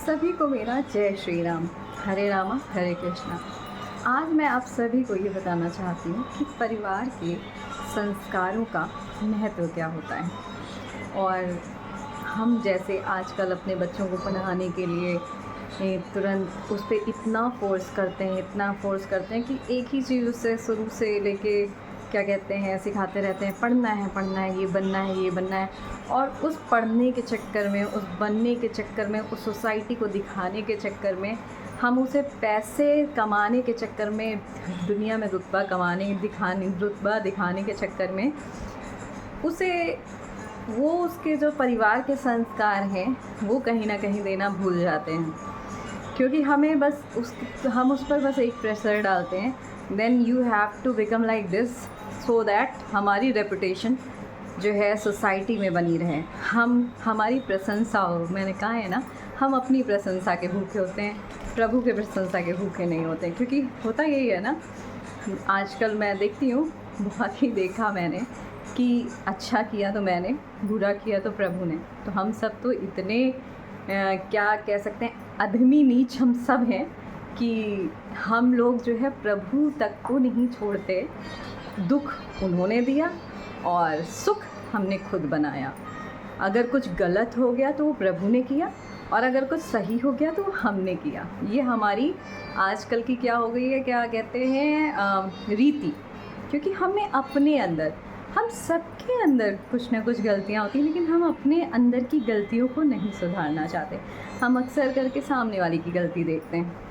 सभी को मेरा जय श्री राम। हरे रामा हरे कृष्णा। आज मैं आप सभी को ये बताना चाहती हूँ कि परिवार के संस्कारों का महत्व क्या होता है। और हम जैसे आजकल अपने बच्चों को पढ़ाने के लिए तुरंत उस पर इतना फ़ोर्स करते हैं कि एक ही चीज़ उससे शुरू से लेके क्या कहते हैं सिखाते रहते हैं, पढ़ना है, ये बनना है। और उस पढ़ने के चक्कर में, उस बनने के चक्कर में, उस सोसाइटी को दिखाने के चक्कर में, हम उसे पैसे कमाने के चक्कर में, दुनिया में रुतबा दिखाने के चक्कर में उसके जो परिवार के संस्कार हैं वो कहीं ना कहीं देना भूल जाते हैं। क्योंकि हम उस पर बस एक प्रेशर डालते हैं, then you have to become like this so that हमारी रेपुटेशन जो है सोसाइटी में बनी रहे, हमारी प्रशंसा हो। मैंने कहा है ना, हम अपनी प्रशंसा के भूखे होते हैं, प्रभु के प्रशंसा के भूखे नहीं होते। क्योंकि होता यही है ना, आजकल मैं देखती हूँ, बहुत ही देखा मैंने कि अच्छा किया तो मैंने, बुरा किया तो प्रभु ने। तो हम सब तो इतने क्या कह सकते हैं, अधमी नीच हम सब हैं कि हम लोग जो है प्रभु तक को नहीं छोड़ते। दुख उन्होंने दिया और सुख हमने खुद बनाया। अगर कुछ गलत हो गया तो वो प्रभु ने किया, और अगर कुछ सही हो गया तो हमने किया। ये हमारी आजकल की क्या हो गई है, क्या कहते हैं, रीति। क्योंकि हम सबके अंदर कुछ ना कुछ गलतियाँ होती हैं, लेकिन हम अपने अंदर की गलतियों को नहीं सुधारना चाहते। हम अक्सर करके सामने वाले की गलती देखते हैं।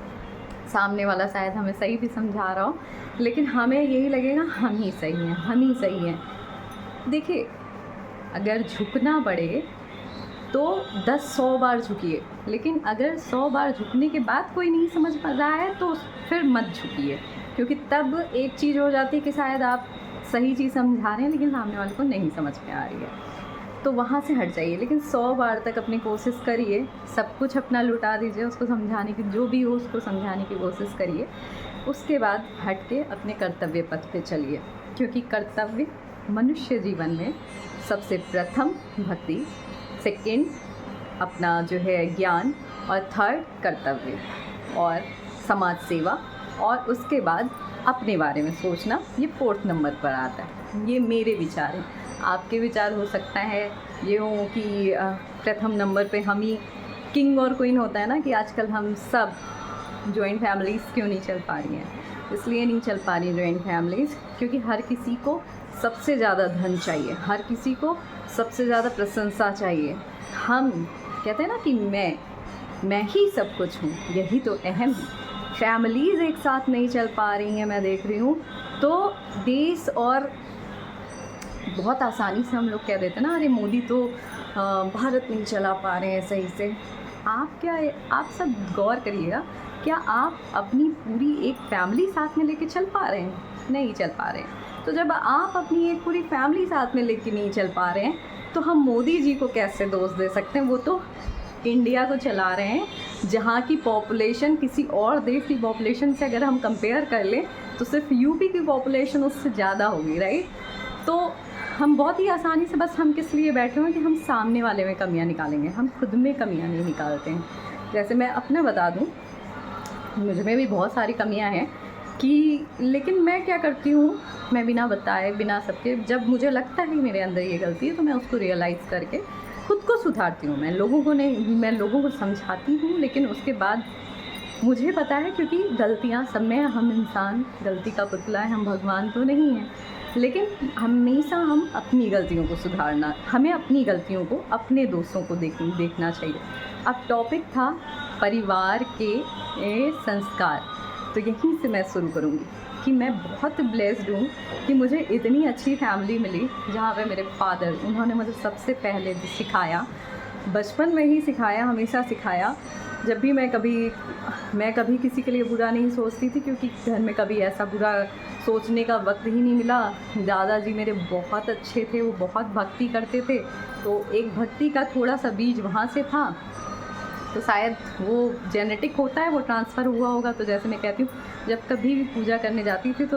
सामने वाला शायद हमें सही भी समझा रहा हो, लेकिन हमें यही लगेगा हम ही सही हैं। देखिए, अगर झुकना पड़े तो 10-100 बार झुकिए, लेकिन अगर 100 बार झुकने के बाद कोई नहीं समझ पा रहा है तो फिर मत झुकिए। क्योंकि तब एक चीज़ हो जाती है कि शायद आप सही चीज़ समझा रहे हैं लेकिन सामने वाले को नहीं समझ में आ रही है, तो वहाँ से हट जाइए। लेकिन 100 बार तक अपनी कोशिश करिए, सब कुछ अपना लुटा दीजिए, उसको समझाने की, जो भी हो उसको समझाने की कोशिश करिए। उसके बाद हट के अपने कर्तव्य पथ पे चलिए। क्योंकि कर्तव्य मनुष्य जीवन में सबसे प्रथम भक्ति, सेकंड अपना जो है ज्ञान, और थर्ड कर्तव्य और समाज सेवा, और उसके बाद अपने बारे में सोचना, ये 4th नंबर पर आता है। ये मेरे विचार हैं। आपके विचार हो सकता है ये हो कि प्रथम नंबर पे हम ही किंग और क्वीन होता है ना, कि आजकल हम सब जॉइंट फैमिलीज़ क्यों नहीं चल पा रही हैं। इसलिए नहीं चल पा रही जॉइंट फैमिलीज़ क्योंकि हर किसी को सबसे ज़्यादा धन चाहिए, हर किसी को सबसे ज़्यादा प्रशंसा चाहिए। हम कहते हैं ना कि मैं ही सब कुछ हूँ, यही तो अहम है। फैमिलीज़ एक साथ नहीं चल पा रही हैं, मैं देख रही हूँ। तो देश, और बहुत आसानी से हम लोग कह देते हैं ना, अरे मोदी तो भारत नहीं चला पा रहे हैं सही से। आप सब गौर करिएगा, क्या आप अपनी पूरी एक फैमिली साथ में लेके चल पा रहे हैं? नहीं चल पा रहे हैं। तो जब आप अपनी एक पूरी फैमिली साथ में लेके नहीं चल पा रहे हैं तो हम मोदी जी को कैसे दोष दे सकते हैं? वो तो इंडिया को चला रहे हैं, जहाँ की पॉपुलेशन किसी और देश की पॉपुलेशन से अगर हम कंपेयर कर लें तो सिर्फ यूपी की पॉपुलेशन उससे ज़्यादा होगी, राइट? तो हम बहुत ही आसानी से, बस हम किस लिए बैठे हुए हैं कि हम सामने वाले में कमियां निकालेंगे, हम खुद में कमियां नहीं निकालते हैं। जैसे मैं अपना बता दूं, मुझ में भी बहुत सारी कमियां हैं लेकिन मैं क्या करती हूँ, मैं बिना बताए, बिना सबके, जब मुझे लगता है कि मेरे अंदर ये गलती है तो मैं उसको रियलाइज़ करके खुद को सुधारती हूँ। मैं लोगों को समझाती हूँ, लेकिन उसके बाद मुझे पता है, क्योंकि गलतियाँ सब में, हम इंसान गलती का पुतला है, हम भगवान तो नहीं हैं। लेकिन हमेशा हम अपनी गलतियों को सुधारना, हमें अपनी गलतियों को, अपने दोस्तों को देखना चाहिए। अब टॉपिक था परिवार के संस्कार, तो यहीं से मैं शुरू करूँगी कि मैं बहुत ब्लेस्ड हूँ कि मुझे इतनी अच्छी फैमिली मिली, जहाँ पे मेरे फादर, उन्होंने मुझे सबसे पहले सिखाया, बचपन में ही सिखाया, हमेशा सिखाया। जब भी मैं कभी किसी के लिए बुरा नहीं सोचती थी, क्योंकि घर में कभी ऐसा बुरा सोचने का वक्त ही नहीं मिला। दादाजी मेरे बहुत अच्छे थे, वो बहुत भक्ति करते थे, तो एक भक्ति का थोड़ा सा बीज वहाँ से था, तो शायद वो जेनेटिक होता है, वो ट्रांसफ़र हुआ होगा। तो जैसे मैं कहती हूँ, जब कभी भी पूजा करने जाती थी तो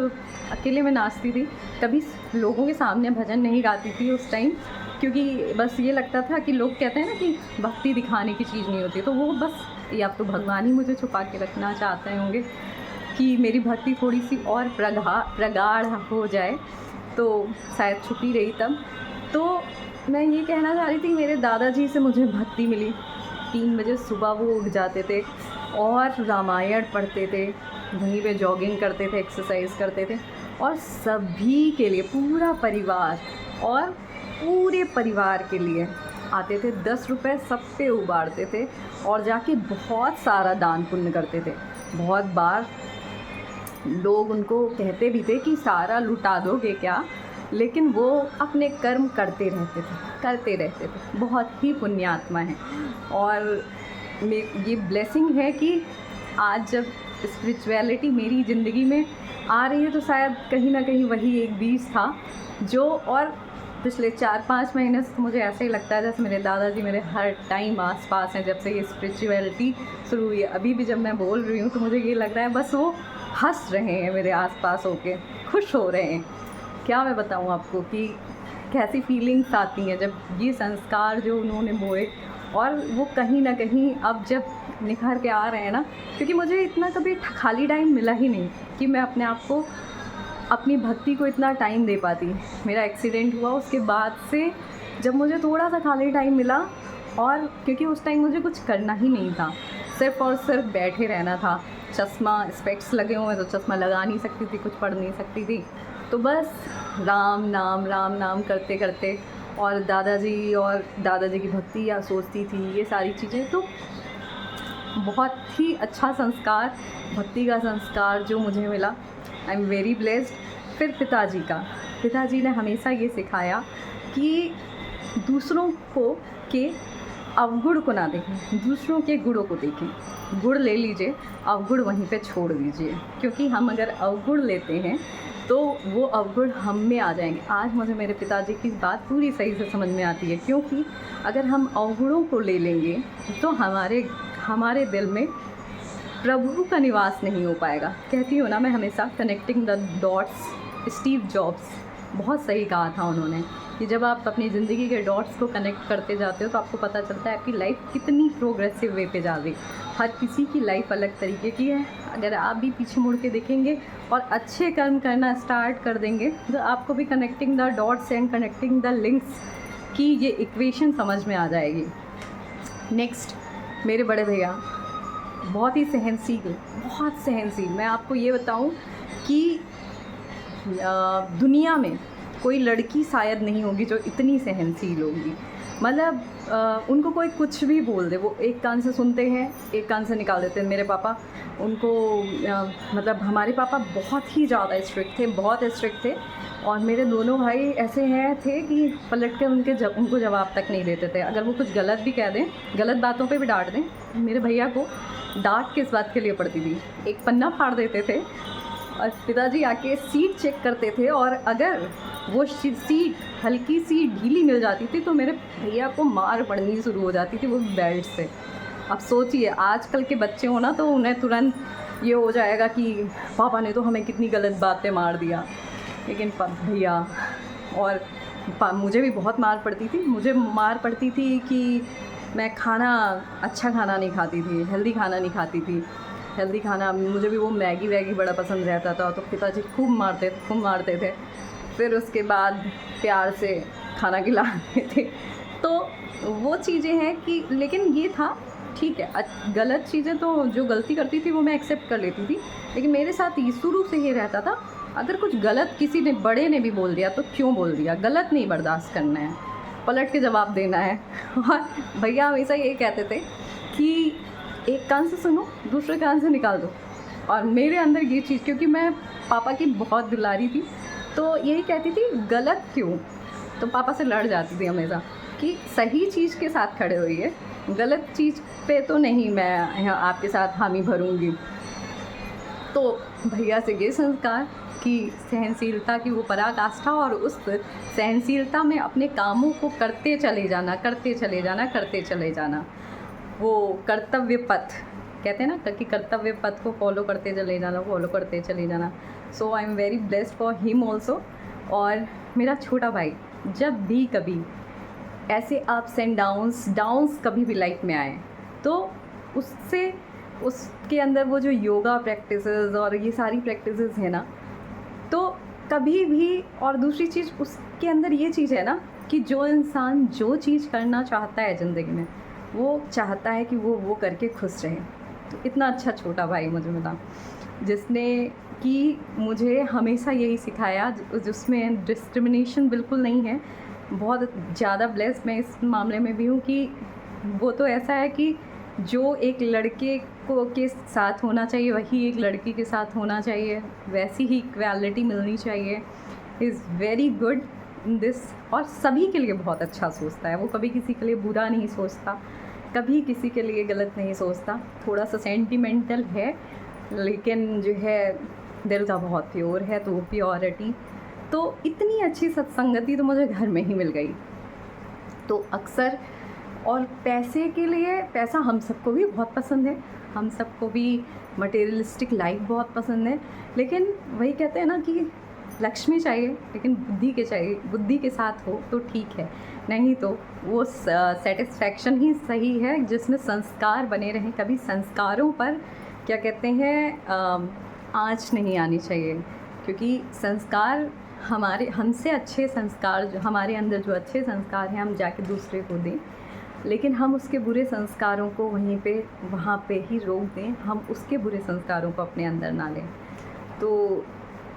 अकेले में नाचती थी, कभी लोगों के सामने भजन नहीं गाती थी उस टाइम। क्योंकि बस ये लगता था कि लोग कहते हैं ना कि भक्ति दिखाने की चीज़ नहीं होती, तो वो बस या तो भगवान ही मुझे छुपा के रखना चाहते होंगे कि मेरी भक्ति थोड़ी सी और प्रगाढ़ हो जाए, तो शायद छुपी रही तब। तो मैं ये कहना चाह रही थी, मेरे दादाजी से मुझे भक्ति मिली। 3 बजे सुबह वो उठ जाते थे और रामायण पढ़ते थे, वहीं पे जॉगिंग करते थे, एक्सरसाइज करते थे, और सभी के लिए, पूरा परिवार और पूरे परिवार के लिए आते थे। 10 रुपये सब पे उबारते थे और जाके बहुत सारा दान पुण्य करते थे। बहुत बार लोग उनको कहते भी थे कि सारा लुटा दोगे क्या, लेकिन वो अपने कर्म करते रहते थे। बहुत ही पुण्यात्मा हैं। और ये ब्लेसिंग है कि आज जब स्पिरिचुअलिटी मेरी ज़िंदगी में आ रही है, तो शायद कहीं ना कहीं वही एक बीज था जो, और पिछले 4-5 महीने से मुझे ऐसे ही लगता है जैसे मेरे दादाजी मेरे हर टाइम आसपास हैं। जब से ये स्पिरिचुअलिटी शुरू हुई है, अभी भी जब मैं बोल रही हूँ तो मुझे ये लग रहा है बस वो हंस रहे हैं मेरे आसपास होके, खुश हो रहे हैं। क्या मैं बताऊँ आपको कि कैसी फीलिंग्स आती हैं जब ये संस्कार जो उन्होंने बोए, और वो कहीं ना कहीं अब जब निखर के आ रहे हैं ना, क्योंकि मुझे इतना कभी खाली टाइम मिला ही नहीं कि मैं अपने आप को, अपनी भक्ति को इतना टाइम दे पाती। मेरा एक्सीडेंट हुआ उसके बाद से जब मुझे थोड़ा सा खाली टाइम मिला, और क्योंकि उस टाइम मुझे कुछ करना ही नहीं था, सिर्फ़ और सिर्फ बैठे रहना था। चश्मा, स्पेक्स लगे हुए तो चश्मा लगा नहीं सकती थी, कुछ पढ़ नहीं सकती थी, तो बस राम नाम करते करते, और दादाजी की भक्ति या सोचती थी, ये सारी चीज़ें। तो बहुत ही अच्छा संस्कार, भक्ति का संस्कार जो मुझे मिला, आई एम वेरी ब्लेस्ड। फिर पिताजी ने हमेशा ये सिखाया कि दूसरों के अवगुण को ना देखें, दूसरों के गुणों को देखें। गुण ले लीजिए, अवगुण वहीं पे छोड़ दीजिए, क्योंकि हम अगर अवगुण लेते हैं तो वो अवगुण हम में आ जाएंगे। आज मुझे मेरे पिताजी की बात पूरी सही से समझ में आती है, क्योंकि अगर हम अवगुणों को ले लेंगे तो हमारे दिल में प्रभु का निवास नहीं हो पाएगा। कहती हूँ ना मैं हमेशा, connecting the dots. Steve jobs, बहुत सही कहा था उन्होंने कि जब आप अपनी ज़िंदगी के डॉट्स को कनेक्ट करते जाते हो तो आपको पता चलता है आपकी लाइफ कितनी प्रोग्रेसिव वे पे जा रही। हर किसी की लाइफ अलग तरीके की है। अगर आप भी पीछे मुड़ के देखेंगे और अच्छे कर्म करना स्टार्ट कर देंगे तो आपको भी connecting the dots and connecting the links की ये इक्वेशन समझ में आ जाएगी। नेक्स्ट, मेरे बड़े भैया बहुत ही सहनशील। मैं आपको ये बताऊं कि दुनिया में कोई लड़की शायद नहीं होगी जो इतनी सहनशील होगी। मतलब उनको कोई कुछ भी बोल दे, वो एक कान से सुनते हैं, एक कान से निकाल देते हैं। मेरे पापा, उनको मतलब हमारे पापा बहुत ही ज़्यादा स्ट्रिक्ट थे, और मेरे दोनों भाई ऐसे थे कि पलट के उनको जवाब तक नहीं देते थे। अगर वो कुछ गलत भी कह दें, गलत बातों पे भी डांट दें, मेरे भैया को डांट किस बात के लिए पड़ती थी, एक पन्ना फाड़ देते थे और पिताजी आके सीट चेक करते थे, और अगर वो सीट हल्की सी ढीली मिल जाती थी तो मेरे भैया को मार पड़नी शुरू हो जाती थी, वो बेल्ट से। अब सोचिए, आजकल के बच्चे हो ना तो उन्हें तुरंत ये हो जाएगा कि पापा ने तो हमें कितनी गलत बातें मार दिया, लेकिन भैया, और मुझे भी बहुत मार पड़ती थी। मुझे मार पड़ती थी कि मैं अच्छा खाना नहीं खाती थी, हेल्दी खाना नहीं खाती थी। हेल्दी खाना, मुझे भी वो मैगी वैगी बड़ा पसंद रहता था, तो पिताजी खूब मारते थे। फिर उसके बाद प्यार से खाना खिलाते थे। तो वो चीज़ें हैं कि, लेकिन ये था ठीक है, गलत चीज़ें तो जो गलती करती थी वो मैं एक्सेप्ट कर लेती थी, लेकिन मेरे साथ शुरू से ये रहता था, अगर कुछ गलत किसी ने, बड़े ने भी बोल दिया तो क्यों बोल दिया, गलत नहीं बर्दाश्त करना है, पलट के जवाब देना है। और भैया हमेशा यही कहते थे कि एक कान से सुनो, दूसरे कान से निकाल दो। और मेरे अंदर ये चीज़, क्योंकि मैं पापा की बहुत दुलारी थी, तो यही कहती थी गलत क्यों, तो पापा से लड़ जाती थी हमेशा कि सही चीज़ के साथ खड़े होइए, गलत चीज़ पे तो नहीं मैं आपके साथ हामी भरूंगी। तो भैया से ये संस्कार कि सहनशीलता की वो पराकाष्ठा, और उस सहनशीलता में अपने कामों को करते चले जाना। वो कर्तव्य पथ कहते हैं ना कि कर्तव्य पथ को फॉलो करते चले जाना। So I am very blessed for him also. और मेरा छोटा भाई जब भी कभी ऐसे अप्स एंड डाउन्स कभी भी लाइफ में आए तो उससे उसके अंदर वो जो योगा प्रैक्टिसेस और ये सारी प्रैक्टिसेस है ना, तो कभी भी, और दूसरी चीज़ उसके अंदर ये चीज़ है ना कि जो इंसान जो चीज़ करना चाहता है ज़िंदगी में, वो चाहता है कि वो करके खुश रहे। तो इतना अच्छा छोटा भाई मुझे मिला जिसने कि मुझे हमेशा यही सिखाया, जिसमें डिस्क्रिमिनेशन बिल्कुल नहीं है। बहुत ज़्यादा ब्लेस्ड मैं इस मामले में भी हूँ कि वो तो ऐसा है कि जो एक लड़के को के साथ होना चाहिए वही एक लड़की के साथ होना चाहिए, वैसी ही इक्वालिटी मिलनी चाहिए। Is very good in this, और सभी के लिए बहुत अच्छा सोचता है। वो कभी किसी के लिए बुरा नहीं सोचता, कभी किसी के लिए गलत नहीं सोचता। थोड़ा सा सेंटिमेंटल है लेकिन जो है दिल का बहुत प्योर है, तो वो प्योरिटी, तो इतनी अच्छी सत्संगति तो मुझे घर में ही मिल गई। तो अक्सर, और पैसे के लिए, पैसा हम सबको भी बहुत पसंद है, हम सबको भी मटेरियलिस्टिक लाइफ बहुत पसंद है, लेकिन वही कहते हैं ना कि लक्ष्मी चाहिए लेकिन बुद्धि के चाहिए, बुद्धि के साथ हो तो ठीक है, नहीं तो वो सेटिस्फैक्शन ही सही है जिसमें संस्कार बने रहें। कभी संस्कारों पर क्या कहते हैं आँच नहीं आनी चाहिए, क्योंकि संस्कार हमारे, हमसे अच्छे संस्कार, जो हमारे अंदर जो अच्छे संस्कार हैं हम जाके दूसरे को दें, लेकिन हम उसके बुरे संस्कारों को वहाँ पे ही रोक दें, हम उसके बुरे संस्कारों को अपने अंदर ना लें। तो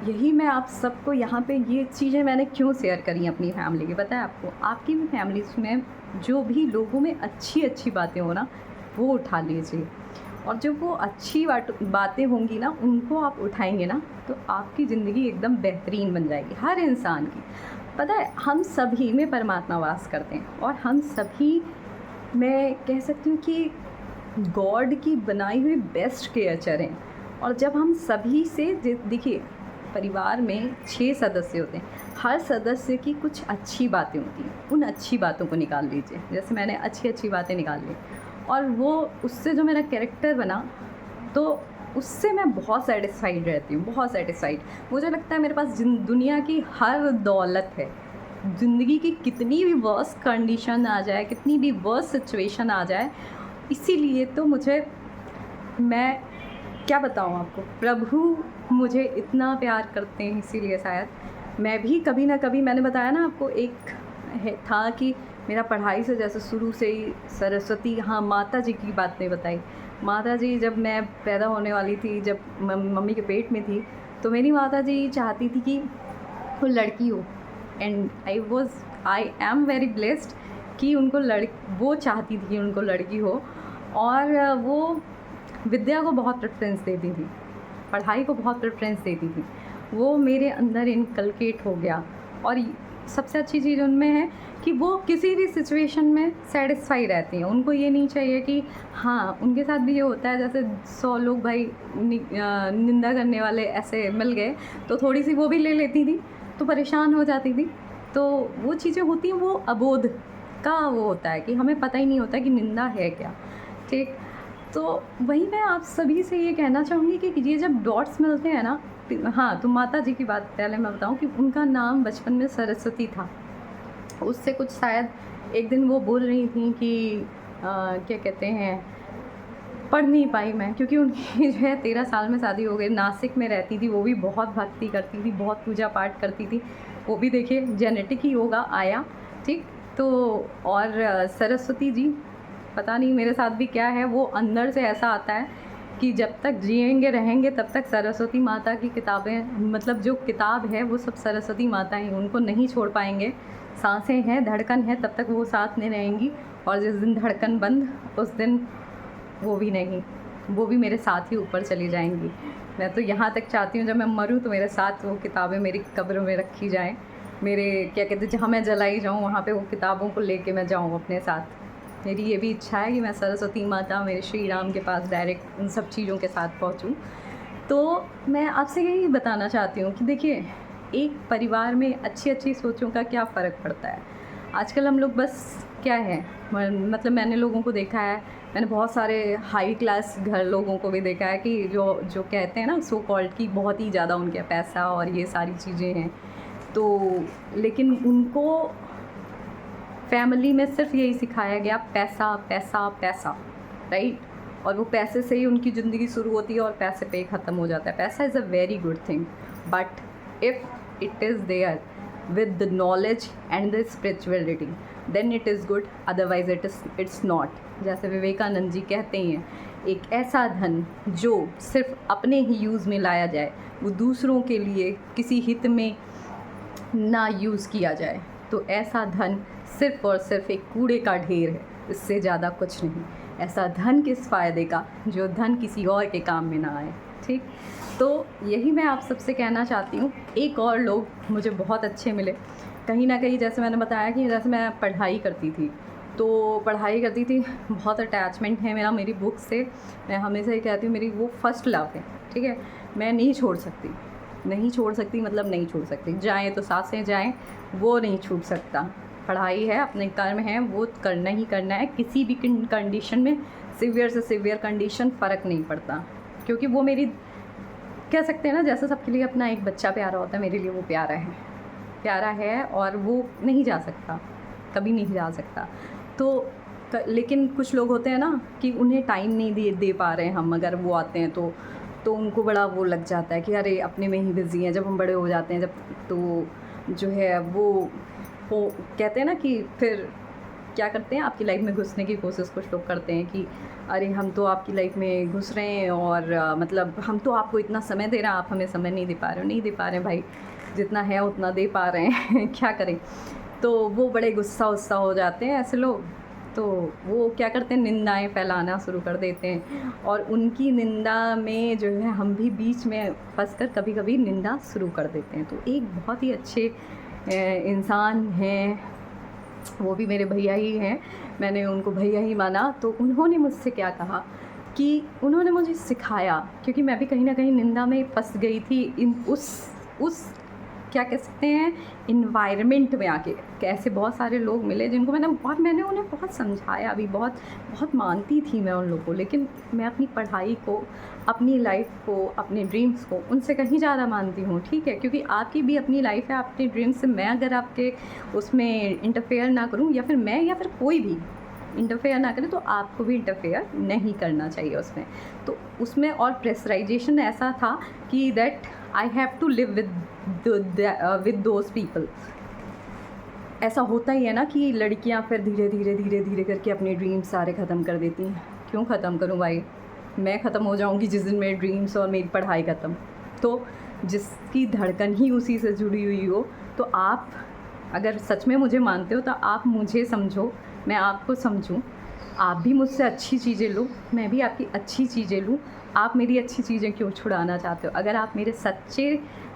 यही मैं आप सबको यहाँ पे ये चीज़ें मैंने क्यों शेयर करी अपनी फैमिली की, पता है आपको? आपकी भी फैमिलीज़ में जो भी लोगों में अच्छी बातें हो ना, वो उठा लीजिए, और जब वो अच्छी बातें होंगी ना, उनको आप उठाएंगे ना, तो आपकी ज़िंदगी एकदम बेहतरीन बन जाएगी, हर इंसान की। पता है हम सभी में परमात्मा वास करते हैं, और हम सभी, मैं कह सकती हूँ कि गॉड की बनाई हुई बेस्ट क्रिएचर हैं। और जब हम सभी से, देखिए परिवार में 6 सदस्य होते हैं, हर सदस्य की कुछ अच्छी बातें होती हैं, उन अच्छी बातों को निकाल लीजिए। जैसे मैंने अच्छी बातें निकाल ली, और वो उससे जो मेरा कैरेक्टर बना, तो उससे मैं बहुत सेटिस्फाइड रहती हूँ, बहुत सेटिस्फाइड। मुझे लगता है मेरे पास दुनिया की हर दौलत है। ज़िंदगी की कितनी भी वर्स्ट कंडीशन आ जाए, कितनी भी वर्स्ट सिचुएशन आ जाए, इसीलिए तो मुझे, मैं क्या बताऊँ आपको, प्रभु मुझे इतना प्यार करते हैं, इसीलिए शायद मैं भी कभी ना कभी, मैंने बताया ना आपको, एक था कि मेरा पढ़ाई से जैसे शुरू से ही सरस्वती, हाँ माता जी की बात नहीं बताई। माता जी जब मैं पैदा होने वाली थी, जब मम्मी के पेट में थी, तो मेरी माता जी चाहती थी कि वो लड़की हो, and I am very blessed कि उनको वो चाहती थी कि उनको लड़की हो, और वो विद्या को बहुत प्रेफरेंस देती थी, पढ़ाई को बहुत प्रेफरेंस देती थी। वो मेरे अंदर इनकलकेट हो गया। और सबसे अच्छी चीज़ उनमें है कि वो किसी भी सिचुएशन में सेटिस्फाई रहती हैं। उनको ये नहीं चाहिए कि, हाँ उनके साथ भी ये होता है जैसे 100 लोग भाई निंदा करने वाले ऐसे मिल गए तो थोड़ी सी वो भी ले लेती थी, तो परेशान हो जाती थी। तो वो चीज़ें होती हैं, वो अबोध का वो होता है कि हमें पता ही नहीं होता कि निंदा है क्या, ठीक। तो वही मैं आप सभी से ये कहना चाहूँगी कि ये जब डॉट्स मिलते हैं ना, हाँ तो माता जी की बात पहले मैं बताऊँ कि उनका नाम बचपन में सरस्वती था। उससे कुछ शायद एक दिन वो बोल रही थी कि क्या कहते हैं, पढ़ नहीं पाई मैं, क्योंकि उनकी जो है 13 साल में शादी हो गई, नासिक में रहती थी, वो भी बहुत भक्ति करती थी, बहुत पूजा पाठ करती थी। वो भी देखिए जेनेटिक ही होगा आया, ठीक। तो और सरस्वती जी, पता नहीं मेरे साथ भी क्या है, वो अंदर से ऐसा आता है कि जब तक जिएंगे रहेंगे तब तक सरस्वती माता की किताबें, मतलब जो किताब है वो सब सरस्वती माता ही, उनको नहीं छोड़ पाएंगे। सांसें हैं, धड़कन है, तब तक वो साथ में रहेंगी, और जिस दिन धड़कन बंद, उस दिन वो भी नहीं, वो भी मेरे साथ ही ऊपर चली जाएंगी। मैं तो यहाँ तक चाहती हूँ जब मैं मरूँ तो मेरे साथ वो किताबें मेरी कब्र में रखी जाएँ, मेरे क्या कहते हैं, जहाँ मैं जलाई जाऊँ वहाँ पे वो किताबों को लेके मैं जाऊँ अपने साथ। मेरी ये भी इच्छा है कि मैं सरस्वती माता, मेरे श्री राम के पास डायरेक्ट उन सब चीज़ों के साथ पहुँचूँ। तो मैं आपसे यही बताना चाहती हूँ कि देखिए, एक परिवार में अच्छी सोचों का क्या फ़र्क पड़ता है। आजकल हम लोग बस क्या है, मतलब मैंने लोगों को देखा है, मैंने बहुत सारे हाई क्लास घर लोगों को भी देखा है कि जो कहते हैं ना सो कॉल्ड की बहुत ही ज़्यादा उनके पैसा और ये सारी चीज़ें हैं, तो लेकिन उनको फैमिली में सिर्फ यही सिखाया गया, पैसा पैसा पैसा, राइट। और वो पैसे से ही उनकी ज़िंदगी शुरू होती है और पैसे पे ही ख़त्म हो जाता है। पैसा is a very good thing, but if it is there with the knowledge and the spirituality then it is good, otherwise it's not. जैसे विवेकानंद जी कहते हैं, एक ऐसा धन जो सिर्फ अपने ही यूज़ में लाया जाए, वो दूसरों के लिए किसी हित में ना यूज़ किया जाए, तो ऐसा धन सिर्फ और सिर्फ एक कूड़े का ढेर है, इससे ज़्यादा कुछ नहीं। ऐसा धन किस फ़ायदे का जो धन किसी और के काम में ना आए, ठीक। तो यही मैं आप सबसे कहना चाहती हूँ। एक और लोग मुझे बहुत अच्छे मिले कहीं ना कहीं, जैसे मैंने बताया कि जैसे मैं पढ़ाई करती थी, तो पढ़ाई करती थी, बहुत अटैचमेंट है मेरा मेरी बुक से। मैं हमेशा ही कहती हूँ मेरी वो फर्स्ट लव है, ठीक है। मैं नहीं छोड़ सकती, नहीं छोड़ सकती, मतलब नहीं छोड़ सकती। जाएँ तो सांसें जाएँ, वो नहीं छूट सकता। पढ़ाई है, अपने कर्म है, वो करना ही करना है, किसी भी कंडीशन में, सीवियर से सीवियर कंडीशन फ़र्क नहीं पड़ता। क्योंकि वो मेरी, कह सकते हैं ना, जैसे सबके लिए अपना एक बच्चा प्यारा होता है, मेरे लिए वो प्यारा है और वो नहीं जा सकता, कभी नहीं जा सकता। तो लेकिन कुछ लोग होते हैं ना कि उन्हें टाइम नहीं दे पा रहे हैं हम, अगर वो आते हैं तो उनको बड़ा वो लग जाता है कि अरे अपने में ही बिज़ी हैं। जब हम बड़े हो जाते हैं, जब तो जो है वो कहते हैं ना कि फिर क्या करते हैं, आपकी लाइफ में घुसने की कोशिश कुछ लोग करते हैं कि अरे हम तो आपकी लाइफ में घुस रहे हैं और मतलब हम तो आपको इतना समय दे रहे हैं, आप हमें समय नहीं दे पा रहे हो। नहीं दे पा रहे हैं भाई, जितना है उतना दे पा रहे हैं क्या करें। तो वो बड़े गुस्सा हो जाते हैं ऐसे लोग, तो वो क्या करते हैं, निंदाएं फैलाना शुरू कर देते हैं, और उनकी निंदा में जो है हम भी बीच में फंसकर कभी कभी निंदा शुरू कर देते हैं। तो एक बहुत ही अच्छे इंसान हैं, वो भी मेरे भैया ही हैं, मैंने उनको भैया ही माना। तो उन्होंने मुझसे क्या कहा कि उन्होंने मुझे सिखाया, क्योंकि मैं भी कहीं ना कहीं निंदा में फंस गई थी, उस क्या कह सकते हैं इन्वायरमेंट में आके। ऐसे बहुत सारे लोग मिले जिनको मैंने उन्हें बहुत समझाया भी, बहुत मानती थी मैं उन लोगों को, लेकिन मैं अपनी पढ़ाई को, अपनी लाइफ को, अपने ड्रीम्स को उनसे कहीं ज़्यादा मानती हूँ, ठीक है। क्योंकि आपकी भी अपनी लाइफ है, अपने ड्रीम्स से मैं अगर आपके उसमें इंटरफेयर ना करूँ, या फिर कोई भी इंटरफेयर ना करे, तो आपको भी इंटरफेयर नहीं करना चाहिए उसमें। तो उसमें और प्रेशराइजेशन ऐसा था कि that I have to live with those people. ऐसा होता ही है ना कि लड़कियां फिर धीरे धीरे करके अपने ड्रीम्स सारे ख़त्म कर देती हैं। क्यों ख़त्म करूं भाई, मैं ख़त्म हो जाऊंगी जिस दिन मेरे ड्रीम्स और मेरी पढ़ाई ख़त्म। तो जिसकी धड़कन ही उसी से जुड़ी हुई हो, तो आप अगर सच में मुझे मानते हो तो आप मुझे समझो, मैं आपको समझूं, आप भी मुझसे अच्छी चीज़ें लो, मैं भी आपकी अच्छी चीज़ें लूँ। आप मेरी अच्छी चीज़ें क्यों छुड़ाना चाहते हो? अगर आप मेरे सच्चे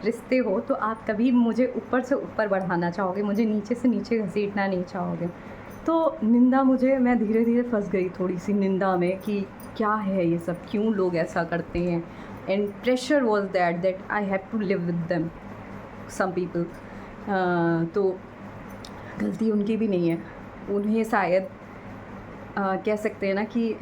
रिश्ते हो तो आप कभी मुझे ऊपर से ऊपर बढ़ाना चाहोगे, मुझे नीचे से नीचे घसीटना नहीं चाहोगे। तो निंदा मैं धीरे धीरे फंस गई थोड़ी सी निंदा में कि क्या है ये सब, क्यों लोग ऐसा करते हैं। And pressure was that I have to live with them some people. तो गलती उनकी भी नहीं है, उन्हें शायद कह सकते हैं ना कि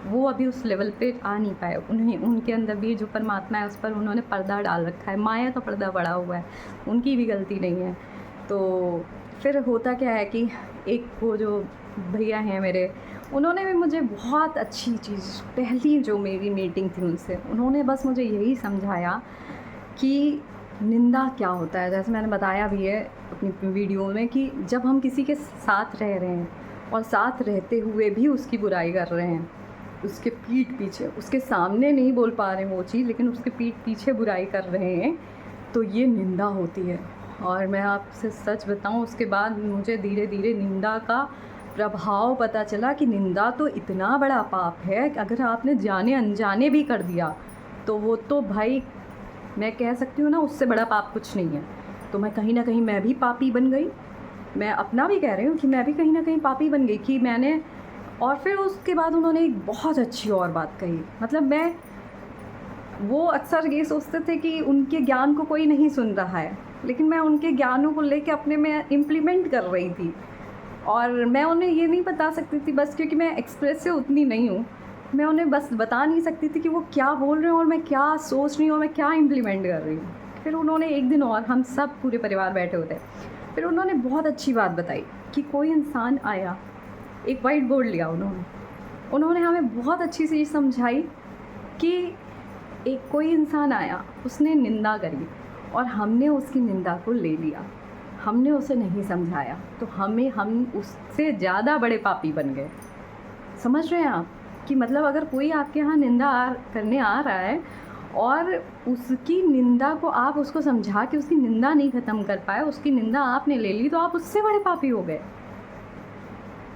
वो अभी उस लेवल पे आ नहीं पाए। उनके अंदर भी जो परमात्मा है उस पर उन्होंने पर्दा डाल रखा है, माया का पर्दा पड़ा हुआ है, उनकी भी गलती नहीं है। तो फिर होता क्या है कि एक वो जो भैया हैं मेरे, उन्होंने भी मुझे बहुत अच्छी चीज़, पहली जो मेरी मीटिंग थी उनसे, उन्होंने बस मुझे यही समझाया कि निंदा क्या होता है। जैसे मैंने बताया भी है अपनी वीडियो में कि जब हम किसी के साथ रह रहे हैं और साथ रहते हुए भी उसकी बुराई कर रहे हैं, उसके पीठ पीछे, उसके सामने नहीं बोल पा रहे हैं वो चीज़, लेकिन उसके पीठ पीछे बुराई कर रहे हैं, तो ये निंदा होती है। और मैं आपसे सच बताऊं, उसके बाद मुझे धीरे धीरे निंदा का प्रभाव पता चला कि निंदा तो इतना बड़ा पाप है कि अगर आपने जाने अनजाने भी कर दिया तो वो तो भाई मैं कह सकती हूँ ना, उससे बड़ा पाप कुछ नहीं है। तो मैं कहीं ना कहीं मैं भी पापी बन गई, मैं अपना भी कह रही हूँ कि मैं भी कहीं ना कहीं पापी बन गई कि मैंने। और फिर उसके बाद उन्होंने एक बहुत अच्छी और बात कही, मतलब वो अक्सर ये सोचते थे कि उनके ज्ञान को कोई नहीं सुन रहा है, लेकिन मैं उनके ज्ञानों को लेके अपने में इम्प्लीमेंट कर रही थी। और मैं उन्हें ये नहीं बता सकती थी, बस क्योंकि मैं एक्सप्रेसिव उतनी नहीं हूँ, मैं उन्हें बस बता नहीं सकती थी कि वो क्या बोल रहे हैं और मैं क्या सोच रही हूँ और मैं क्या इम्प्लीमेंट कर रही हूँ। फिर उन्होंने एक दिन और, हम सब पूरे परिवार बैठे होते, फिर उन्होंने बहुत अच्छी बात बताई कि कोई इंसान आया, एक वाइट बोर्ड लिया उन्होंने हमें बहुत अच्छी चीज़ समझाई कि एक कोई इंसान आया, उसने निंदा करी और हमने उसकी निंदा को ले लिया, हमने उसे नहीं समझाया, तो हम उससे ज़्यादा बड़े पापी बन गए। समझ रहे हैं आप कि मतलब अगर कोई आपके यहाँ निंदा करने आ रहा है और उसकी निंदा को आप उसको समझा के उसकी निंदा नहीं ख़त्म कर पाए, उसकी निंदा आपने ले ली, तो आप उससे बड़े पापी हो गए।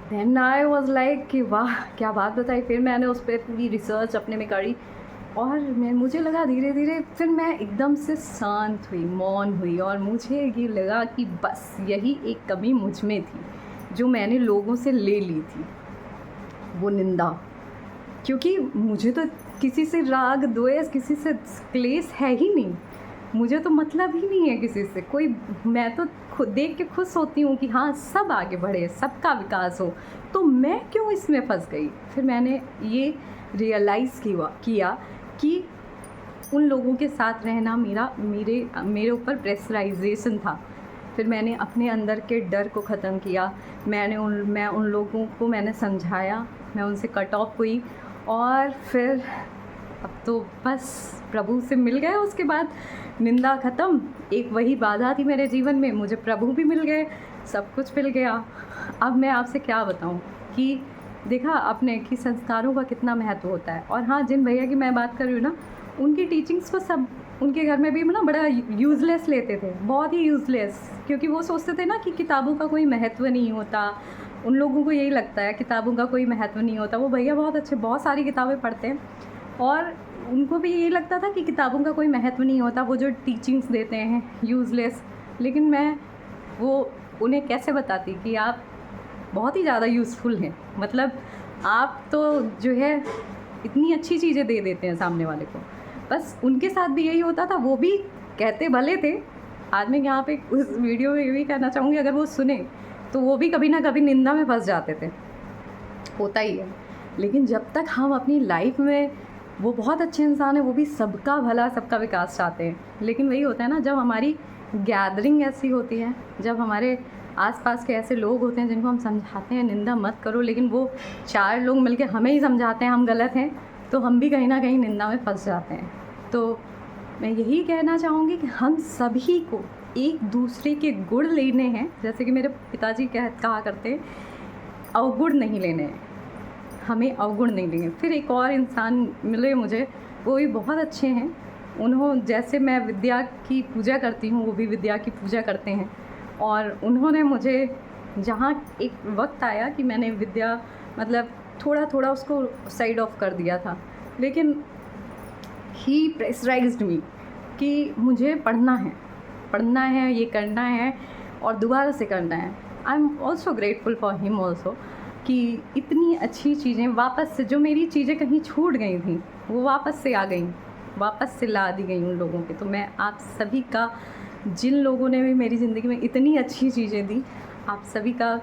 देन आई वॉज लाइक कि वाह क्या बात बताई। फिर मैंने उस पर पूरी रिसर्च अपने में करी और मुझे लगा धीरे धीरे, फिर मैं एकदम से शांत हुई, मौन हुई और मुझे ये लगा कि बस यही एक कमी मुझ में थी जो मैंने लोगों से ले ली थी, वो निंदा। क्योंकि मुझे तो किसी से राग द्वेष, किसी से क्लेश है ही नहीं, मुझे तो मतलब ही नहीं है किसी से कोई। मैं तो खुद देख के खुश होती हूँ कि हाँ सब आगे बढ़े, सबका विकास हो, तो मैं क्यों इसमें फंस गई। फिर मैंने ये रियलाइज़ किया कि उन लोगों के साथ रहना मेरे ऊपर प्रेशराइजेशन था। फिर मैंने अपने अंदर के डर को ख़त्म किया, मैं उन लोगों को मैंने समझाया, मैं उनसे कट ऑफ हुई और फिर अब तो बस प्रभु से मिल गए। उसके बाद निंदा ख़त्म, एक वही बाधा थी मेरे जीवन में, मुझे प्रभु भी मिल गए, सब कुछ मिल गया। अब मैं आपसे क्या बताऊं कि देखा आपने कि संस्कारों का कितना महत्व होता है। और हाँ, जिन भैया की मैं बात कर रही हूँ ना, उनकी टीचिंग्स को सब उनके घर में भी ना बड़ा यूज़लेस लेते थे, बहुत ही यूज़लेस, क्योंकि वो सोचते थे ना कि किताबों का कोई महत्व नहीं होता। उन लोगों को यही लगता है किताबों का कोई महत्व नहीं होता। वो भैया बहुत अच्छे, बहुत सारी किताबें पढ़ते हैं और उनको भी यही लगता था कि किताबों का कोई महत्व नहीं होता, वो जो टीचिंग्स देते हैं यूज़लेस। लेकिन मैं वो उन्हें कैसे बताती कि आप बहुत ही ज़्यादा यूज़फुल हैं, मतलब आप तो जो है इतनी अच्छी चीज़ें दे देते हैं सामने वाले को। बस उनके साथ भी यही होता था, वो भी कहते भले थे। आज मैं यहाँ पे उस वीडियो में ये भी कहना चाहूँगी, अगर वो सुने तो वो भी कभी ना कभी निंदा में फंस जाते थे, होता ही है। लेकिन जब तक हम अपनी लाइफ में, वो बहुत अच्छे इंसान है, वो भी सबका भला सबका विकास चाहते हैं, लेकिन वही होता है ना, जब हमारी गैदरिंग ऐसी होती है, जब हमारे आसपास के ऐसे लोग होते हैं जिनको हम समझाते हैं निंदा मत करो, लेकिन वो 4 लोग मिलकर हमें ही समझाते हैं हम गलत हैं, तो हम भी कहीं ना कहीं निंदा में फंस जाते हैं। तो मैं यही कहना चाहूँगी कि हम सभी को एक दूसरे के गुण लेने हैं, जैसे कि मेरे पिताजी कहा करते हैं, अवगुण नहीं लेने हैं, हमें अवगुण नहीं लेंगे। फिर एक और इंसान मिले मुझे, वो भी बहुत अच्छे हैं। जैसे मैं विद्या की पूजा करती हूँ, वो भी विद्या की पूजा करते हैं, और उन्होंने मुझे जहाँ एक वक्त आया कि मैंने विद्या मतलब थोड़ा थोड़ा उसको साइड ऑफ कर दिया था, लेकिन ही प्रेशराइज्ड मी कि मुझे पढ़ना है, ये करना है और दोबारा से करना है। I am also grateful for him also कि इतनी अच्छी चीज़ें वापस से, जो मेरी चीज़ें कहीं छूट गई थी, वो वापस से आ गई, वापस से ला दी गई उन लोगों के। तो मैं आप सभी का, जिन लोगों ने भी मेरी ज़िंदगी में इतनी अच्छी चीज़ें दी, आप सभी का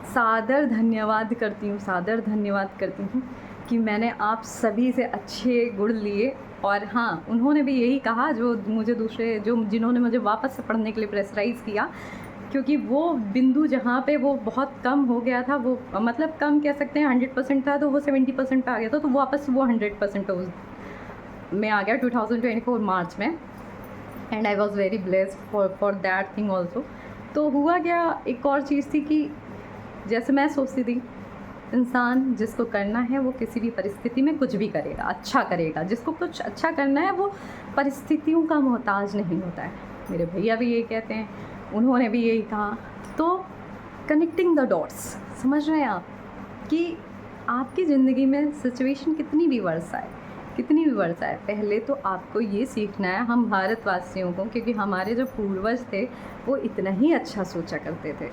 सादर धन्यवाद करती हूँ कि मैंने आप सभी से अच्छे गुण लिए। और हाँ, उन्होंने भी यही कहा, जिन्होंने मुझे वापस से पढ़ने के लिए प्रेशराइज़ किया, क्योंकि वो बिंदु जहाँ पे वो बहुत कम हो गया था, वो मतलब कम कह सकते हैं, 100% था तो वो 70% पे आ गया था, तो वापस वो 100% में आ गया 2024 मार्च में। And I was very blessed for that thing also. तो हुआ क्या, एक और चीज़ थी कि जैसे मैं सोचती थी, इंसान जिसको करना है वो किसी भी परिस्थिति में कुछ भी करेगा, अच्छा करेगा। जिसको कुछ अच्छा करना है वो परिस्थितियों का मोहताज नहीं होता है। मेरे भैया भी यही कहते हैं, उन्होंने भी यही कहा। तो कनेक्टिंग द डॉट्स, समझ रहे हैं आप कि आपकी ज़िंदगी में सिचुएशन कितनी भी वर्ष आए, पहले तो आपको ये सीखना है, हम भारतवासियों को, क्योंकि हमारे जो पूर्वज थे वो इतना ही अच्छा सोचा करते थे।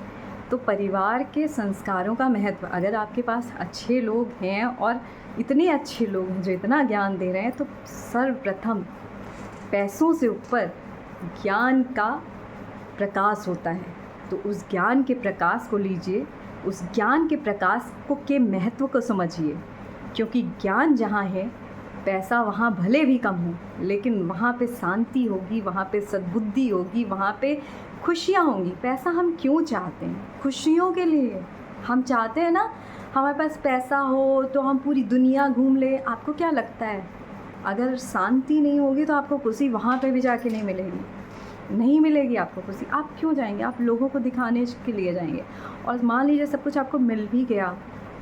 तो परिवार के संस्कारों का महत्व, अगर आपके पास अच्छे लोग हैं और इतने अच्छे लोग हैं जो इतना ज्ञान दे रहे हैं, तो सर्वप्रथम पैसों से ऊपर ज्ञान का प्रकाश होता है। तो उस ज्ञान के प्रकाश को लीजिए, उस ज्ञान के प्रकाश के महत्व को समझिए, क्योंकि ज्ञान जहाँ है, पैसा वहाँ भले भी कम हो, लेकिन वहाँ पे शांति होगी, वहाँ पे सद्बुद्धि होगी, वहाँ पे खुशियाँ होंगी। पैसा हम क्यों चाहते हैं? खुशियों के लिए हम चाहते हैं ना, हमारे पास पैसा हो तो हम पूरी दुनिया घूम लें। आपको क्या लगता है, अगर शांति नहीं होगी तो आपको खुशी वहाँ पे भी जाके नहीं मिलेगी, नहीं मिलेगी आपको खुशी। आप क्यों जाएंगे? आप लोगों को दिखाने के लिए जाएंगे। और मान लीजिए सब कुछ आपको मिल भी गया,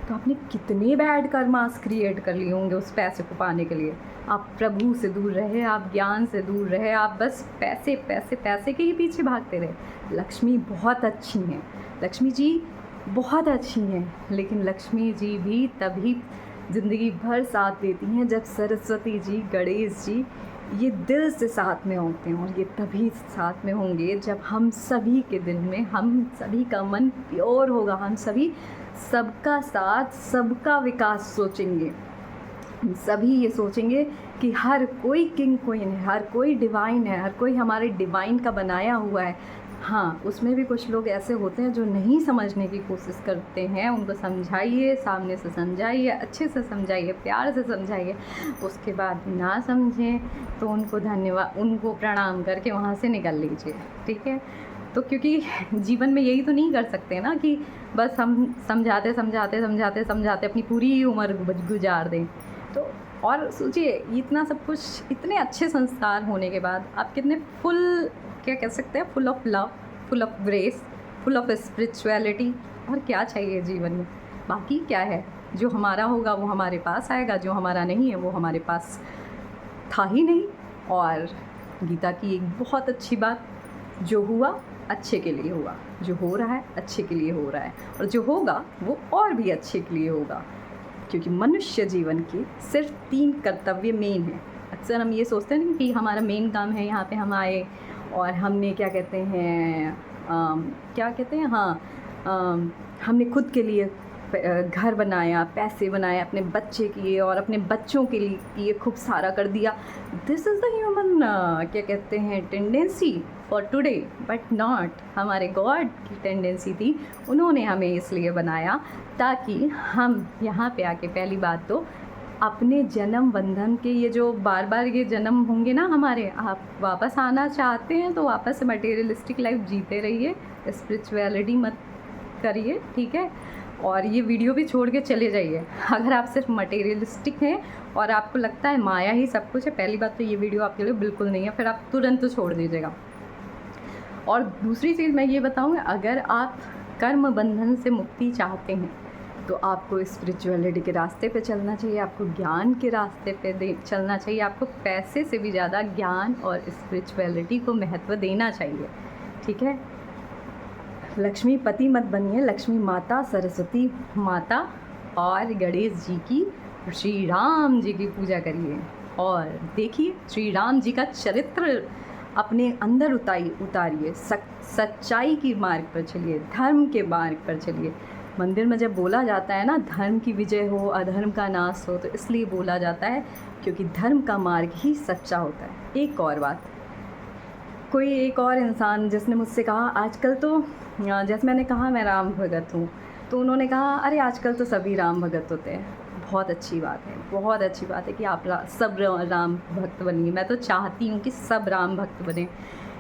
तो आपने कितने बैड कर्मास क्रिएट कर लिए होंगे उस पैसे को पाने के लिए। आप प्रभु से दूर रहे, आप ज्ञान से दूर रहे, आप बस पैसे पैसे पैसे के ही पीछे भागते रहे। लक्ष्मी बहुत अच्छी हैं, लक्ष्मी जी बहुत अच्छी हैं, लेकिन लक्ष्मी जी भी तभी ज़िंदगी भर साथ देती हैं जब सरस्वती जी, गणेश जी ये दिल से साथ में होते हैं। और ये तभी साथ में होंगे जब हम सभी के दिल में, हम सभी का मन प्योर होगा, हम सभी सबका साथ, सबका विकास सोचेंगे। हम सभी ये सोचेंगे कि हर कोई किंग क्वीन है, हर कोई डिवाइन है, हर कोई हमारे डिवाइन का बनाया हुआ है। हाँ, उसमें भी कुछ लोग ऐसे होते हैं जो नहीं समझने की कोशिश करते हैं। उनको समझाइए, सामने से समझाइए, अच्छे से समझाइए, प्यार से समझाइए। उसके बाद ना समझें तो उनको धन्यवाद, उनको प्रणाम करके वहाँ से निकल लीजिए, ठीक है। तो क्योंकि जीवन में यही तो नहीं कर सकते ना कि बस हम समझाते समझाते समझाते समझाते अपनी पूरी उम्र गुजार दें। तो और सोचिए, इतना सब कुछ, इतने अच्छे संस्कार होने के बाद आप कितने फुल, क्या कह सकते हैं, full of love, full of grace, full of spirituality. और क्या चाहिए जीवन में? बाकी क्या है? जो हमारा होगा वो हमारे पास आएगा, जो हमारा नहीं है वो हमारे पास था ही नहीं। और गीता की एक बहुत अच्छी बात, जो हुआ अच्छे के लिए हुआ, जो हो रहा है अच्छे के लिए हो रहा है, और जो होगा वो और भी अच्छे के लिए होगा। क्योंकि मनुष्य जीवन की सिर्फ 3 कर्तव्य मेन है। अक्सर हम ये सोचते हैं कि हमारा मेन काम है, यहाँ पे हम आए और हमने क्या कहते हैं, हमने खुद के लिए घर बनाया, पैसे बनाए, अपने बच्चे किए और अपने बच्चों के लिए खूब सारा कर दिया। दिस इज़ द ह्यूमन क्या कहते हैं tendency for today, but not. हमारे गॉड की टेंडेंसी थी, उन्होंने हमें इसलिए बनाया ताकि हम यहाँ पे आके, पहली बात तो अपने जन्म बंधन के ये जो बार बार ये जन्म होंगे ना हमारे, आप वापस आना चाहते हैं तो वापस से मटेरियलिस्टिक लाइफ जीते रहिए, स्पिरिचुअलिटी मत करिए, ठीक है। और ये वीडियो भी छोड़ के चले जाइए अगर आप सिर्फ मटेरियलिस्टिक हैं और आपको लगता है माया ही सब कुछ है। पहली बात तो ये वीडियो आपके लिए बिल्कुल नहीं है, फिर आप तुरंत छोड़ दीजिएगा। और दूसरी चीज़ मैं ये बताऊँगी, अगर आप कर्म बंधन से मुक्ति चाहते हैं तो आपको स्पिरिचुअलिटी के रास्ते पे चलना चाहिए, आपको ज्ञान के रास्ते पे चलना चाहिए। आपको पैसे से भी ज़्यादा ज्ञान और स्पिरिचुअलिटी को महत्व देना चाहिए, ठीक है। लक्ष्मी पति मत बनिए, लक्ष्मी माता, सरस्वती माता और गणेश जी की, श्री राम जी की पूजा करिए। और देखिए, श्री राम जी का चरित्र अपने अंदर उतारिए, सच्चाई की मार्ग पर चलिए, धर्म के मार्ग पर चलिए। मंदिर में जब बोला जाता है ना, धर्म की विजय हो, अधर्म का नाश हो, तो इसलिए बोला जाता है क्योंकि धर्म का मार्ग ही सच्चा होता है। एक और बात, कोई एक और इंसान जिसने मुझसे कहा, आजकल तो जैसे मैंने कहा मैं राम भगत हूँ, तो उन्होंने कहा अरे आजकल तो सभी राम भगत होते हैं। बहुत अच्छी बात है, बहुत अच्छी बात है कि आप सब राम भक्त बनिए। मैं तो चाहती हूँ कि सब राम भक्त बने,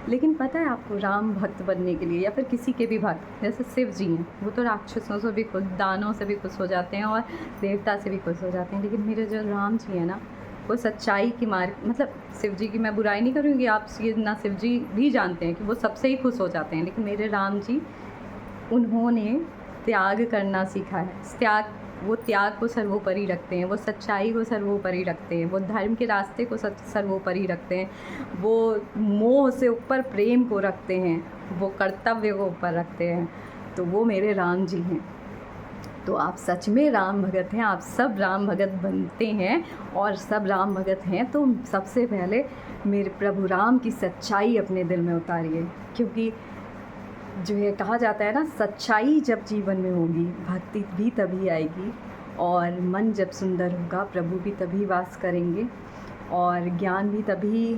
लेकिन पता है आपको, राम भक्त बनने के लिए या फिर किसी के भी भक्त, जैसे शिव जी हैं, वो तो राक्षसों से भी खुश, दानों से भी खुश हो जाते हैं और देवता से भी खुश हो जाते हैं। लेकिन मेरे जो राम जी हैं ना, वो सच्चाई की मार्ग, मतलब शिव जी की मैं बुराई नहीं करूँगी, आप ये ना शिव जी भी जानते हैं कि वो सबसे ही खुश हो जाते हैं, लेकिन मेरे राम जी, उन्होंने त्याग करना सीखा है। वो त्याग को सर्वोपरि रखते हैं, वो सच्चाई को सर्वोपरि रखते हैं, वो धर्म के रास्ते को सर्वोपरि रखते हैं, वो मोह से ऊपर प्रेम को रखते हैं, वो कर्तव्य को ऊपर रखते हैं। तो वो मेरे राम जी हैं। तो आप सच में राम भगत हैं, आप सब राम भगत बनते हैं और सब राम भगत हैं तो सबसे पहले मेरे प्रभु राम की सच्चाई अपने दिल में उतारिए। क्योंकि जो ये कहा जाता है ना, सच्चाई जब जीवन में होगी, भक्ति भी तभी आएगी, और मन जब सुंदर होगा, प्रभु भी तभी वास करेंगे, और ज्ञान भी तभी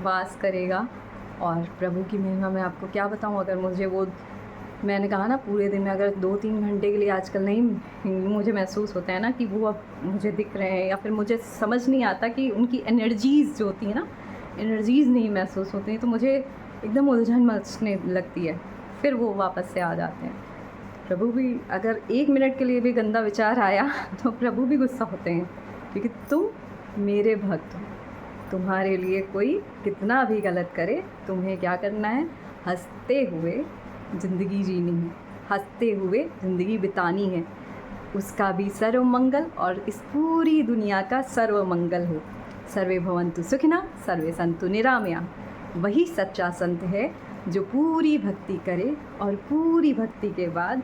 वास करेगा। और प्रभु की महिमा मैं आपको क्या बताऊं, अगर मुझे वो, मैंने कहा ना, पूरे दिन में अगर 2-3 घंटे के लिए आजकल नहीं मुझे महसूस होता है ना कि वो अब मुझे दिख रहे हैं, या फिर मुझे समझ नहीं आता कि उनकी एनर्जीज़ जो होती है ना, एनर्जीज़ नहीं महसूस होती हैं, तो मुझे एकदम उलझन मचने लगती है, फिर वो वापस से आ जाते हैं। प्रभु भी अगर 1 मिनट के लिए भी गंदा विचार आया तो प्रभु भी गुस्सा होते हैं, क्योंकि तुम मेरे भक्त हो। तुम्हारे लिए कोई कितना भी गलत करे, तुम्हें क्या करना है? हंसते हुए ज़िंदगी जीनी है, हंसते हुए ज़िंदगी बितानी है। उसका भी सर्व मंगल और इस पूरी दुनिया का सर्व मंगल हो। सर्वे भवन्तु सुखिनः, सर्वे सन्तु निरामया। वही सच्चा संत है जो पूरी भक्ति करे और पूरी भक्ति के बाद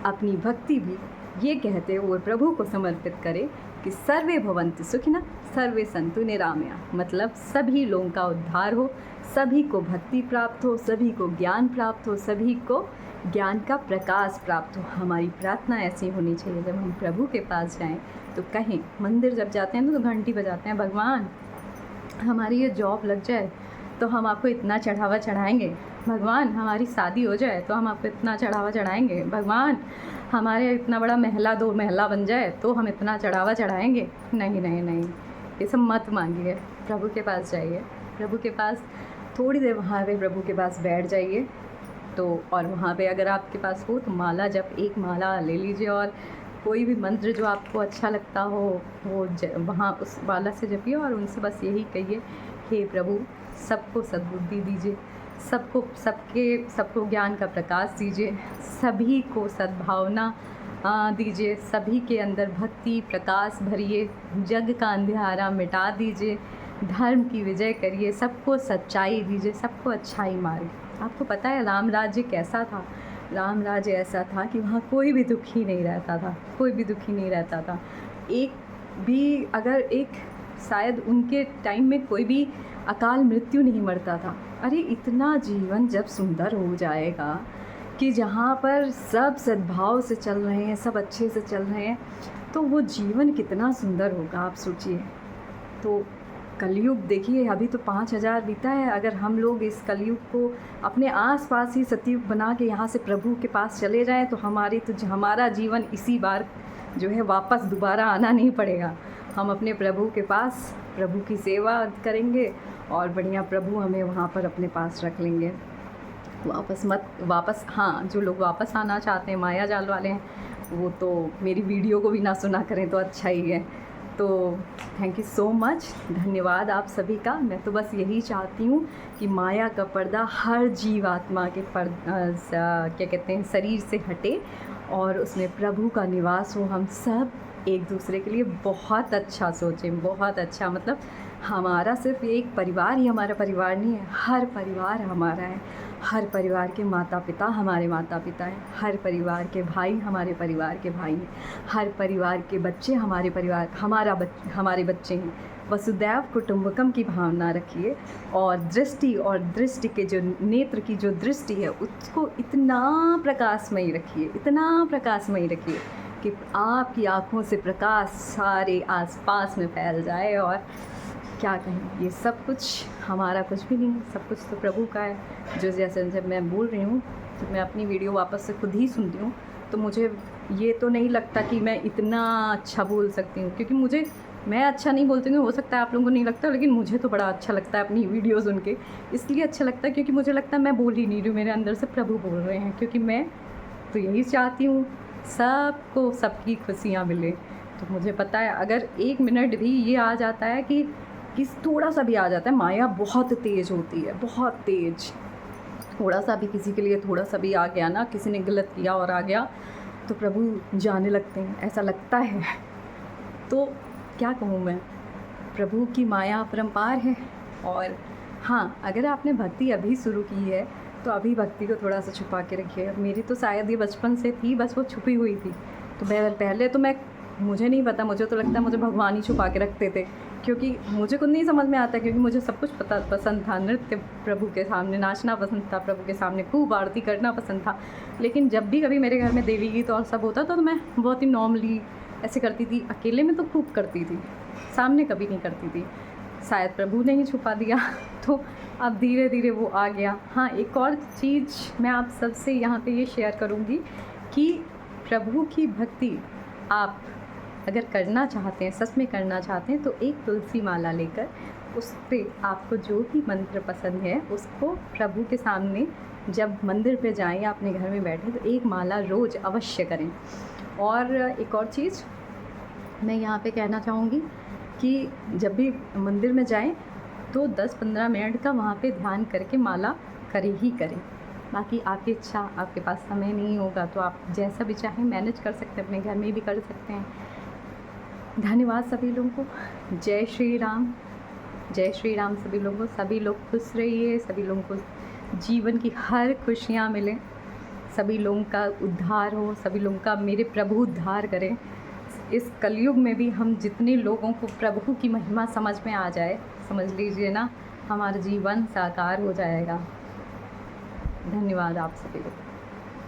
अपनी भक्ति भी ये कहते हुए प्रभु को समर्पित करे कि सर्वे भवन्तु सुखिनः, सर्वे सन्तु निरामया। मतलब सभी लोगों का उद्धार हो, सभी को भक्ति प्राप्त हो, सभी को ज्ञान प्राप्त हो, सभी को ज्ञान का प्रकाश प्राप्त हो। हमारी प्रार्थना ऐसी होनी चाहिए, जब हम प्रभु के पास जाएं तो कहें, मंदिर जब जाते हैं तो घंटी बजाते हैं, भगवान हमारी ये जॉब लग जाए तो हम आपको इतना चढ़ावा चढ़ाएंगे। भगवान हमारी शादी हो जाए तो हम आपको इतना चढ़ावा चढ़ाएंगे। भगवान हमारे इतना बड़ा महला 2 महला बन जाए तो हम इतना चढ़ावा चढ़ाएंगे। नहीं नहीं नहीं, ये सब मत मांगिए, प्रभु के पास जाइए। प्रभु के पास थोड़ी देर वहाँ पे प्रभु के पास बैठ जाइए। तो और वहाँ पे अगर आपके पास हो तो माला जप, एक माला ले लीजिए और कोई भी मंत्र जो आपको अच्छा लगता हो वो वहाँ उस माला से जपिए और उनसे बस यही कहिए, हे प्रभु सबको सद्बुद्धि दीजिए, सबको ज्ञान का प्रकाश दीजिए, सभी को सद्भावना दीजिए, सभी के अंदर भक्ति प्रकाश भरिए, जग का अंधेरा मिटा दीजिए, धर्म की विजय करिए, सबको सच्चाई दीजिए, सबको अच्छाई मार्ग। आपको पता है राम राज्य कैसा था? राम राज्य ऐसा था कि वहाँ कोई भी दुखी नहीं रहता था, कोई भी दुखी नहीं रहता था। एक भी अगर एक शायद उनके टाइम में कोई भी अकाल मृत्यु नहीं मरता था। अरे इतना जीवन जब सुंदर हो जाएगा कि जहाँ पर सब सद्भाव से चल रहे हैं, सब अच्छे से चल रहे हैं, तो वो जीवन कितना सुंदर होगा, आप सोचिए। तो कलयुग देखिए, अभी तो 5000 बीता है। अगर हम लोग इस कलयुग को अपने आसपास ही सतयुग बना के यहाँ से प्रभु के पास चले जाएं तो हमारा जीवन इसी बार जो है वापस दोबारा आना नहीं पड़ेगा। हम अपने प्रभु के पास प्रभु की सेवा करेंगे और बढ़िया प्रभु हमें वहाँ पर अपने पास रख लेंगे। वापस हाँ, जो लोग वापस आना चाहते हैं, माया जाल वाले हैं, वो तो मेरी वीडियो को भी ना सुना करें तो अच्छा ही है। तो थैंक यू सो मच, धन्यवाद आप सभी का। मैं तो बस यही चाहती हूँ कि माया का पर्दा हर जीवात्मा के क्या कहते हैं शरीर से हटे और उसमें प्रभु का निवास हो। हम सब एक दूसरे के लिए बहुत अच्छा सोचें, बहुत अच्छा। मतलब हमारा सिर्फ एक परिवार ही हमारा परिवार नहीं है, हर परिवार हमारा है। हर परिवार के माता पिता हमारे माता पिता हैं, हर परिवार के भाई हमारे परिवार के भाई हैं, हर परिवार के बच्चे हमारे बच्चे हैं। वसुदैव कुटुंबकम की भावना रखिए और दृष्टि के जो नेत्र की जो दृष्टि है उसको इतना प्रकाशमयी रखिए, इतना प्रकाशमयी रखिए कि आपकी आँखों से प्रकाश सारे आसपास में फैल जाए। और क्या कहें, ये सब कुछ हमारा कुछ भी नहीं, सब कुछ तो प्रभु का है। जो जैसे जब मैं बोल रही हूँ तो मैं अपनी वीडियो वापस से खुद ही सुनती हूँ तो मुझे ये तो नहीं लगता कि मैं इतना अच्छा बोल सकती हूँ, क्योंकि मैं अच्छा नहीं बोलती हूँ, हो सकता है आप लोगों को नहीं लगता, लेकिन मुझे तो बड़ा अच्छा लगता है अपनी वीडियो सुन के। इसलिए अच्छा लगता है क्योंकि मुझे लगता है मैं बोल ही नहीं रही हूँ, मेरे अंदर से प्रभु बोल रहे हैं। क्योंकि मैं तो यही चाहती हूँ सबको सबकी खुशियाँ मिले। तो मुझे पता है अगर 1 मिनट भी ये आ जाता है कि थोड़ा सा भी आ जाता है, माया बहुत तेज़ होती है, बहुत तेज़। थोड़ा सा भी किसी के लिए थोड़ा सा भी आ गया ना, किसी ने गलत किया और आ गया तो प्रभु जाने लगते हैं, ऐसा लगता है। तो क्या कहूँ मैं, प्रभु की माया अपरंपार है। और हाँ, अगर आपने भक्ति अभी शुरू की है तो अभी भक्ति को थोड़ा सा छुपा के रखिए। मेरी तो शायद ये बचपन से थी, बस वो छुपी हुई थी। तो पहले तो मुझे नहीं पता, मुझे तो लगता है मुझे भगवान ही छुपा के रखते थे, क्योंकि मुझे खुद नहीं समझ में आता, क्योंकि मुझे सब कुछ पसंद था। नृत्य प्रभु के सामने नाचना पसंद था, प्रभु के सामने खूब आरती करना पसंद था। लेकिन जब भी कभी मेरे घर में देवी गीत और सब होता था तो मैं बहुत ही नॉर्मली ऐसे करती थी। अकेले में तो खूब करती थी, सामने कभी नहीं करती थी। शायद प्रभु ने ही छुपा दिया तो अब धीरे धीरे वो आ गया। हाँ, एक और चीज़ मैं आप सबसे यहाँ पे ये शेयर करूँगी कि प्रभु की भक्ति आप अगर करना चाहते हैं, सच में करना चाहते हैं, तो एक तुलसी माला लेकर उस पे आपको जो भी मंत्र पसंद है उसको प्रभु के सामने जब मंदिर पे जाएं या अपने घर में बैठे तो एक माला रोज़ अवश्य करें। और एक और चीज़ मैं यहाँ पे कहना चाहूँगी कि जब भी मंदिर में जाएं तो 10-15 मिनट का वहाँ पे ध्यान करके माला करें ही करें। बाकी आपकी इच्छा, आपके पास समय नहीं होगा तो आप जैसा भी चाहें मैनेज कर सकते हैं, अपने घर में भी कर सकते हैं। धन्यवाद सभी लोगों को। जय श्री राम, जय श्री राम सभी लोगों को। सभी लोग खुश रहिए, सभी लोगों को जीवन की हर खुशियाँ मिलें, सभी लोगों का उद्धार हो, सभी लोगों का मेरे प्रभु उद्धार करें। इस कलयुग में भी हम जितने लोगों को प्रभु की महिमा समझ में आ जाए, समझ लीजिए ना, हमारा जीवन साकार हो जाएगा। धन्यवाद आप सभी लोग।